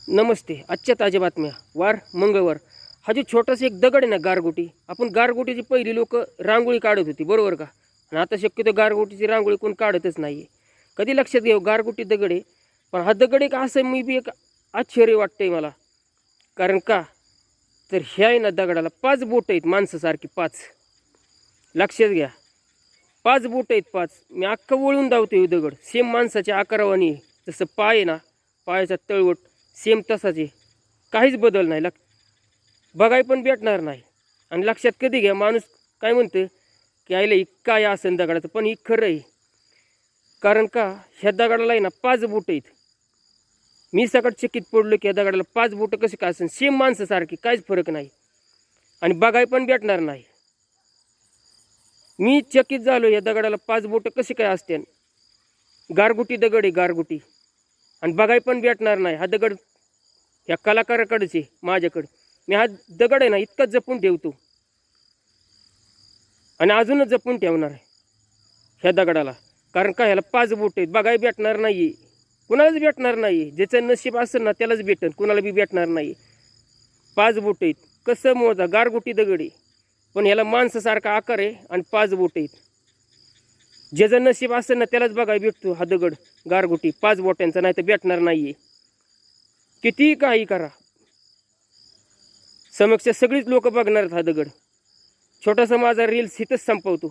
नमस्ते. आजच्या ताज्या बातम्या. वार मंगळवार. हा जो छोटासा एक दगड आहे ना, गारगोटी. आपण गारगोटीची पहिली लोक रांगोळी काढत होती, बरोबर का? आणि आता शक्यतो गारगोटीची रांगोळी कोण काढतच नाही आहे. कधी लक्षात घेऊ, गारगोटी दगड आहे. पण हा दगड एक असं मी बी एक आश्चर्य वाटतंय मला. कारण का तर ह्या आहे ना दगडाला 5 बोटं आहेत माणसासारखी 5. लक्षात घ्या, 5 बोटं आहेत 5. मी अख्खं वळून धावतो हे दगड. सेम माणसाच्या आकारावानी आहे. जसं पाय आहे ना, पायाचा तळवट सेम तसाच आहे. काहीच बदल नाही. बघाय पण भेटणार नाही. आणि लक्षात कधी घ्या, माणूस काय म्हणतं की आईला ही काय असेल दगडाचं, पण ही खरं आहे. कारण का ह्या दगडाला आहे ना 5 बोटं आहेत. मी सगळं चकित पडलो की या दगडाला 5 बोटं कशी काय असेल, सेम माणसासारखी, काहीच फरक नाही. आणि बघाय पण भेटणार नाही. मी चकित झालो, या दगडाला 5 बोटं कशी काय असते. गारगुटी दगड आहे, गारगुटी. आणि बघाय पण भेटणार नाही. हा दगड ह्या कलाकाराकडेच आहे, माझ्याकडे. मी हा दगड आहे ना इतका जपून ठेवतो आणि अजूनच जपून ठेवणार आहे ह्या दगडाला. कारण का ह्याला 5 बोटं आहेत, बघाय भेटणार नाही. कुणालाच भेटणार नाही. ज्याचं नशीब असेल ना त्यालाच भेटेल, कुणाला बी भेटणार नाही. 5 बोटं आहेत. कसं मोजा, गारगुटी दगड आहे, पण ह्याला माणसासारखा आकार आहे आणि 5 बोटं आहेत. ज्याचं नशीब असेल ना त्यालाच बघायला भेटतो हा दगड गारगुटी 5 बोट्यांचा, नाही तर भेटणार नाही. कितीही काही करा, समक्ष सगळीच लोक बघणार हा दगड. छोटासा माझा रील्स इथंच संपवतो.